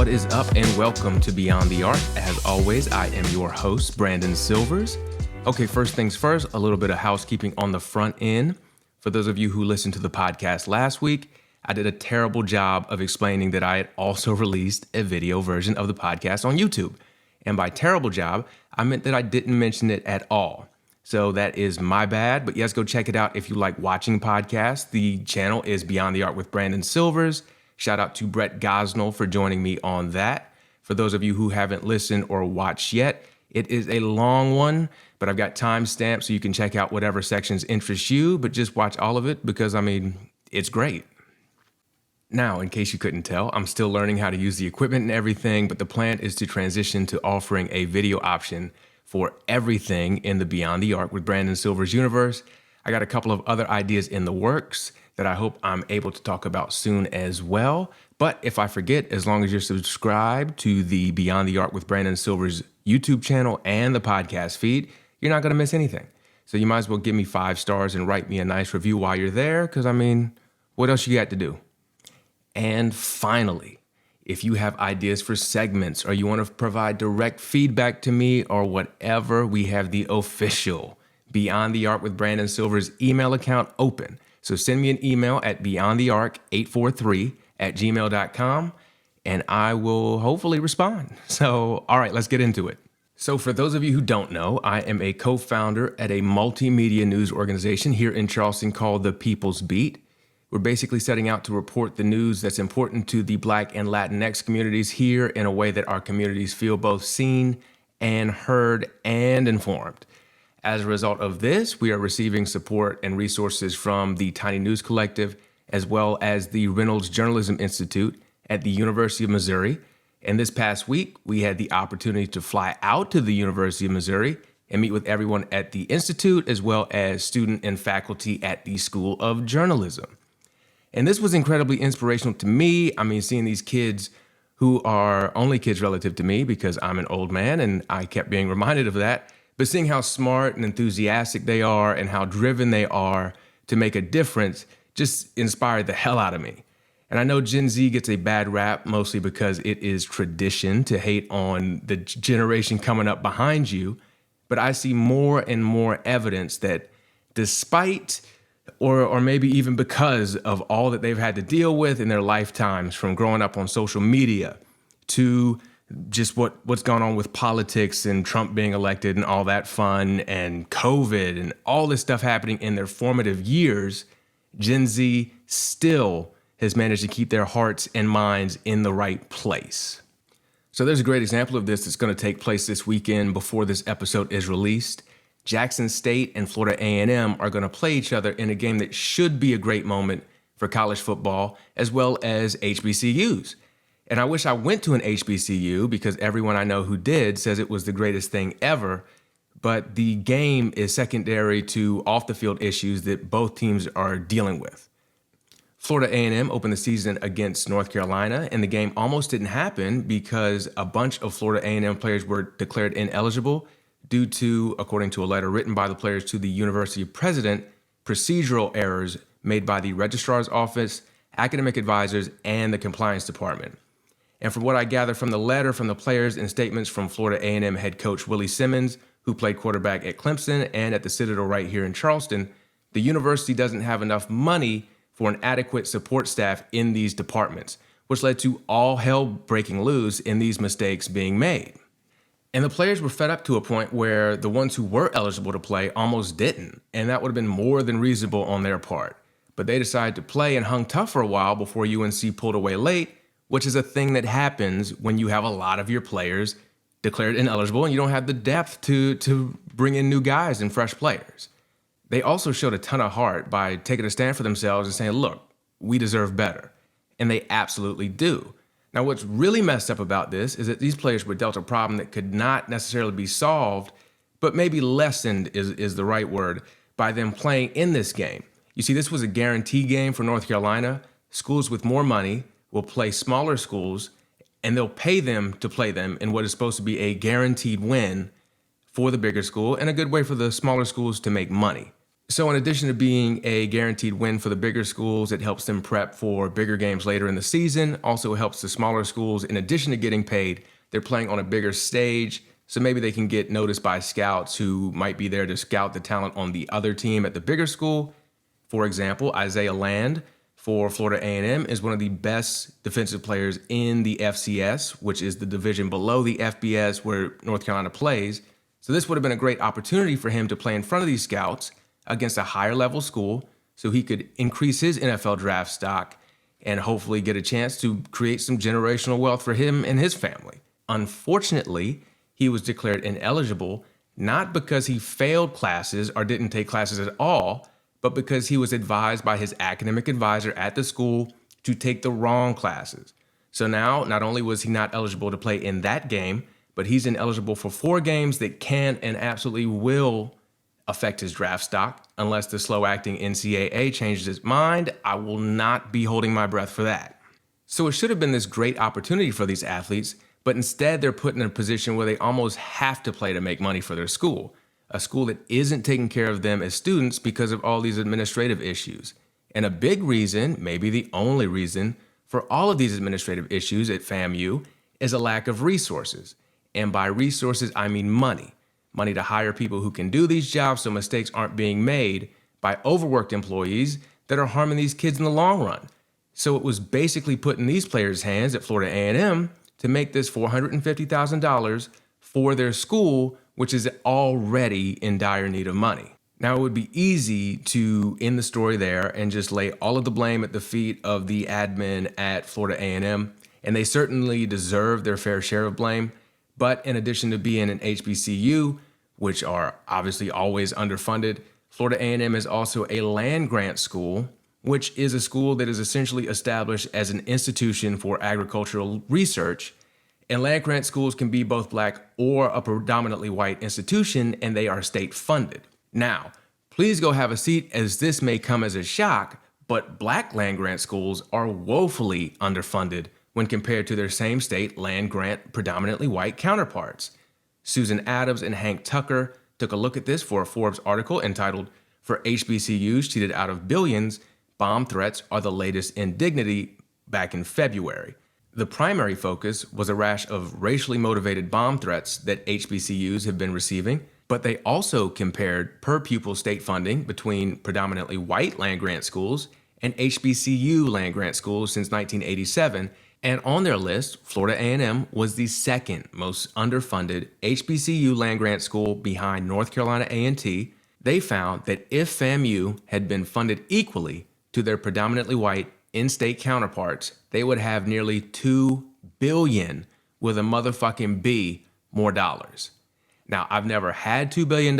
What is up, and welcome to Beyond the Arc. As always, I am your host, Brandon Silvers. Okay, first things first, a little bit of housekeeping on the front end. For those of you who listened to the podcast last week, I did a terrible job of explaining that I had also released a video version of the podcast on YouTube. And by terrible job, I meant that I didn't mention it at all. So that is my bad, but yes, go check it out if you like watching podcasts. The channel is Beyond the Arc with Brandon Silvers. Shout out to Brett Gosnell for joining me on that. For those of you who haven't listened or watched yet, it is a long one, but I've got timestamps so you can check out whatever sections interest you, but just watch all of it because, it's great. Now, in case you couldn't tell, I'm still learning how to use the equipment and everything, but the plan is to transition to offering a video option for everything in the Beyond the Arc with Brandon Silvers universe. I got a couple of other ideas in the works that I hope I'm able to talk about soon as well. But if I forget, as long as you're subscribed to the Beyond the Arc with Brandon Silvers YouTube channel and the podcast feed, you're not going to miss anything. So you might as well give me 5 stars and write me a nice review while you're there, because what else you got to do? And finally, if you have ideas for segments or you want to provide direct feedback to me or whatever, we have the official Beyond the Arc with Brandon Silvers email account open. So send me an email at beyondthearc843@gmail.com and I will hopefully respond. So, all right, let's get into it. So for those of you who don't know, I am a co-founder at a multimedia news organization here in Charleston called The People's Beat. We're basically setting out to report the news that's important to the Black and Latinx communities here in a way that our communities feel both seen and heard and informed. As a result of this, we are receiving support and resources from the Tiny News Collective, as well as the Reynolds Journalism Institute at the University of Missouri. And this past week, we had the opportunity to fly out to the University of Missouri and meet with everyone at the Institute, as well as student and faculty at the School of Journalism. And this was incredibly inspirational to me. Seeing these kids who are only kids relative to me because I'm an old man, and I kept being reminded of that. But seeing how smart and enthusiastic they are and how driven they are to make a difference just inspired the hell out of me. And I know Gen Z gets a bad rap mostly because it is tradition to hate on the generation coming up behind you. But I see more and more evidence that despite or maybe even because of all that they've had to deal with in their lifetimes, from growing up on social media to just what's gone on with politics and Trump being elected and all that fun and COVID and all this stuff happening in their formative years, Gen Z still has managed to keep their hearts and minds in the right place. So there's a great example of this that's going to take place this weekend before this episode is released. Jackson State and Florida A&M are going to play each other in a game that should be a great moment for college football as well as HBCUs. And I wish I went to an HBCU because everyone I know who did says it was the greatest thing ever. But the game is secondary to off-the-field issues that both teams are dealing with. Florida A&M opened the season against North Carolina, and the game almost didn't happen because a bunch of Florida A&M players were declared ineligible due to, according to a letter written by the players to the university president, procedural errors made by the registrar's office, academic advisors, and the compliance department. And from what I gather from the letter from the players and statements from Florida A&M head coach Willie Simmons, who played quarterback at Clemson and at the Citadel right here in Charleston, the university doesn't have enough money for an adequate support staff in these departments, which led to all hell breaking loose in these mistakes being made. And the players were fed up to a point where the ones who were eligible to play almost didn't, and that would have been more than reasonable on their part. But they decided to play and hung tough for a while before UNC pulled away late, which is a thing that happens when you have a lot of your players declared ineligible and you don't have the depth to bring in new guys and fresh players. They also showed a ton of heart by taking a stand for themselves and saying, look, we deserve better. And they absolutely do. Now, what's really messed up about this is that these players were dealt a problem that could not necessarily be solved, but maybe lessened is the right word, by them playing in this game. You see, this was a guarantee game for North Carolina. Schools with more money will play smaller schools, and they'll pay them to play them in what is supposed to be a guaranteed win for the bigger school and a good way for the smaller schools to make money. So in addition to being a guaranteed win for the bigger schools, it helps them prep for bigger games later in the season. Also helps the smaller schools. In addition to getting paid, they're playing on a bigger stage. So maybe they can get noticed by scouts who might be there to scout the talent on the other team at the bigger school. For example, Isaiah Land for Florida A&M is one of the best defensive players in the FCS, which is the division below the FBS where North Carolina plays. So this would have been a great opportunity for him to play in front of these scouts against a higher level school so he could increase his NFL draft stock and hopefully get a chance to create some generational wealth for him and his family. Unfortunately, he was declared ineligible not because he failed classes or didn't take classes at all, but because he was advised by his academic advisor at the school to take the wrong classes. So now, not only was he not eligible to play in that game, but he's ineligible for 4 games that can and absolutely will affect his draft stock unless the slow-acting NCAA changes its mind. I will not be holding my breath for that. So it should have been this great opportunity for these athletes, but instead they're put in a position where they almost have to play to make money for their school, a school that isn't taking care of them as students because of all these administrative issues. And a big reason, maybe the only reason, for all of these administrative issues at FAMU is a lack of resources. And by resources, I mean money. Money to hire people who can do these jobs so mistakes aren't being made by overworked employees that are harming these kids in the long run. So it was basically put in these players' hands at Florida A&M to make this $450,000 for their school, which is already in dire need of money. Now, it would be easy to end the story there and just lay all of the blame at the feet of the admin at Florida A&M, and they certainly deserve their fair share of blame. But in addition to being an HBCU, which are obviously always underfunded, Florida A&M is also a land-grant school, which is a school that is essentially established as an institution for agricultural research. And land-grant schools can be both black or a predominantly white institution, and they are state-funded. Now, please go have a seat, as this may come as a shock, but black land-grant schools are woefully underfunded when compared to their same state land-grant predominantly white counterparts. Susan Adams and Hank Tucker took a look at this for a Forbes article entitled, "For HBCUs Cheated Out of Billions, Bomb Threats Are the Latest Indignity," back in February. The primary focus was a rash of racially motivated bomb threats that HBCUs have been receiving, but they also compared per pupil state funding between predominantly white land-grant schools and HBCU land-grant schools since 1987, and on their list, Florida A&M was the second most underfunded HBCU land-grant school behind North Carolina A&T. They found that if FAMU had been funded equally to their predominantly white in-state counterparts, they would have nearly $2 billion with a motherfucking B more dollars. Now, I've never had $2 billion,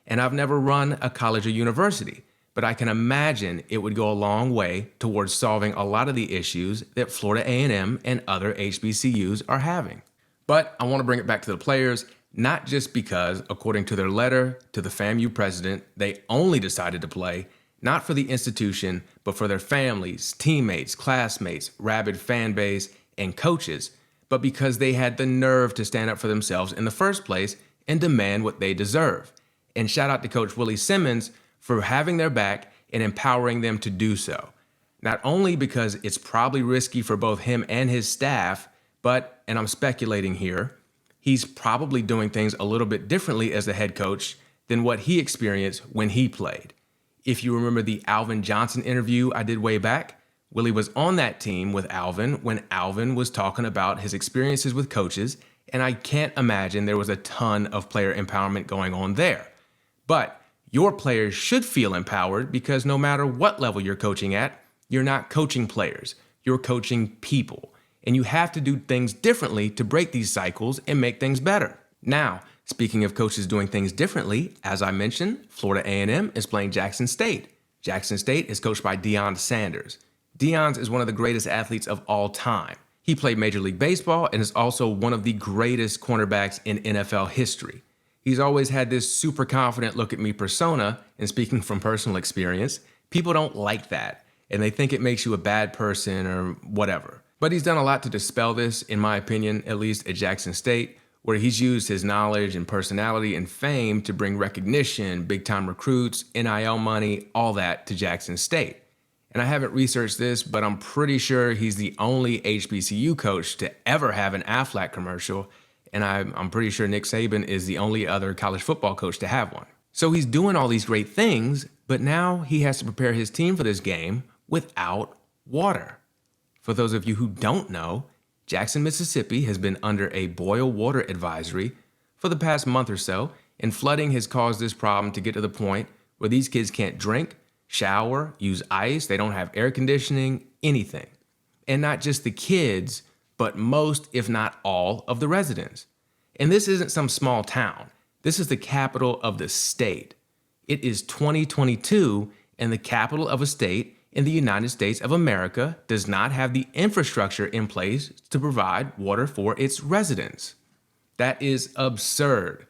and I've never run a college or university, but I can imagine it would go a long way towards solving a lot of the issues that Florida A&M and other HBCUs are having. But I want to bring it back to the players, not just because, according to their letter to the FAMU president, they only decided to play, not for the institution, but for their families, teammates, classmates, rabid fan base, and coaches, but because they had the nerve to stand up for themselves in the first place and demand what they deserve. And shout out to Coach Willie Simmons for having their back and empowering them to do so. Not only because it's probably risky for both him and his staff, but, and I'm speculating here, he's probably doing things a little bit differently as the head coach than what he experienced when he played. If you remember the Alvin Johnson interview I did way back, Willie was on that team with Alvin when Alvin was talking about his experiences with coaches, and I can't imagine there was a ton of player empowerment going on there. But your players should feel empowered because no matter what level you're coaching at, you're not coaching players, you're coaching people. And you have to do things differently to break these cycles and make things better. Now, speaking of coaches doing things differently, as I mentioned, Florida A&M is playing Jackson State. Jackson State is coached by Deion Sanders. Deion is one of the greatest athletes of all time. He played Major League Baseball and is also one of the greatest cornerbacks in NFL history. He's always had this super confident look at me persona, and speaking from personal experience, people don't like that, and they think it makes you a bad person or whatever. But he's done a lot to dispel this, in my opinion, at least at Jackson State, where he's used his knowledge and personality and fame to bring recognition, big-time recruits, NIL money, all that to Jackson State. And I haven't researched this, but I'm pretty sure he's the only HBCU coach to ever have an Aflac commercial, and I'm pretty sure Nick Saban is the only other college football coach to have one. So he's doing all these great things, but now he has to prepare his team for this game without water. For those of you who don't know, Jackson, Mississippi has been under a boil water advisory for the past month or so, and flooding has caused this problem to get to the point where these kids can't drink, shower, use ice, they don't have air conditioning, anything. And not just the kids, but most, if not all, of the residents. And this isn't some small town. This is the capital of the state. It is 2022, and the capital of a state in the United States of America does not have the infrastructure in place to provide water for its residents. That is absurd.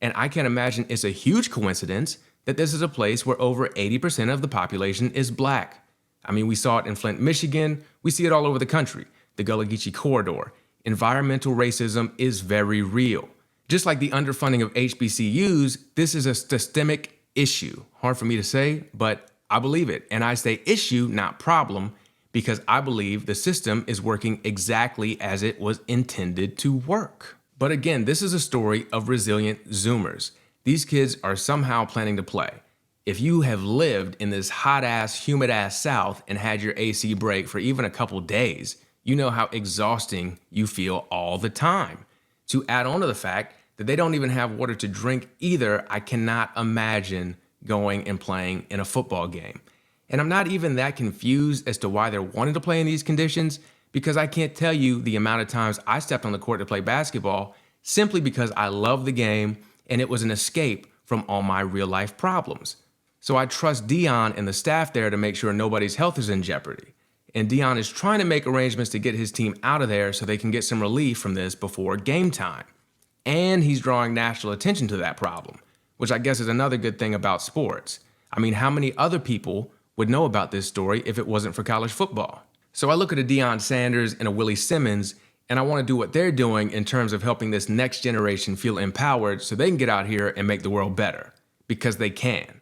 And I can imagine it's a huge coincidence that this is a place where over 80% of the population is Black. I mean, we saw it in Flint, Michigan. We see it all over the country. The Gullah Geechee Corridor. Environmental racism is very real. Just like the underfunding of HBCUs, this is a systemic issue. Hard for me to say, but I believe it. And I say issue, not problem, because I believe the system is working exactly as it was intended to work. But again, this is a story of resilient Zoomers. These kids are somehow planning to play. If you have lived in this hot-ass, humid-ass South and had your AC break for even a couple days, you know how exhausting you feel all the time. To add on to the fact that they don't even have water to drink either, I cannot imagine going and playing in a football game. And I'm not even that confused as to why they're wanting to play in these conditions, because I can't tell you the amount of times I stepped on the court to play basketball simply because I love the game and it was an escape from all my real life problems. So I trust Deion and the staff there to make sure nobody's health is in jeopardy. And Deion is trying to make arrangements to get his team out of there so they can get some relief from this before game time. And he's drawing national attention to that problem, which I guess is another good thing about sports. I mean, how many other people would know about this story if it wasn't for college football? So I look at a Deion Sanders and a Willie Simmons, and I want to do what they're doing in terms of helping this next generation feel empowered so they can get out here and make the world better, because they can.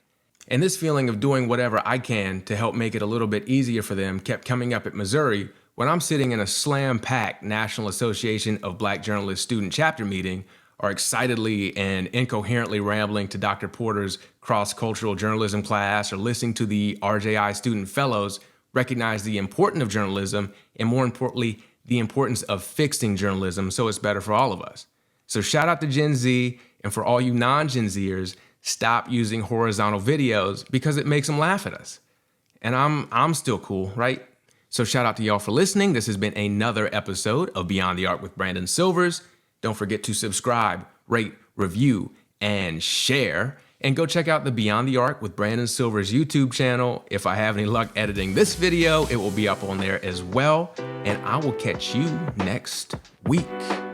And this feeling of doing whatever I can to help make it a little bit easier for them kept coming up at Missouri when I'm sitting in a slam-packed National Association of Black Journalists student chapter meeting, or excitedly and incoherently rambling to Dr. Porter's cross-cultural journalism class, or listening to the RJI student fellows recognize the importance of journalism, and more importantly, the importance of fixing journalism so it's better for all of us. So shout out to Gen Z, and for all you non-Gen Zers, stop using horizontal videos because it makes them laugh at us. And I'm still cool, right? So shout out to y'all for listening. This has been another episode of Beyond the Arc with Brandon Silvers. Don't forget to subscribe, rate, review, and share. And go check out the Beyond the Arc with Brandon Silvers YouTube channel. If I have any luck editing this video, it will be up on there as well. And I will catch you next week.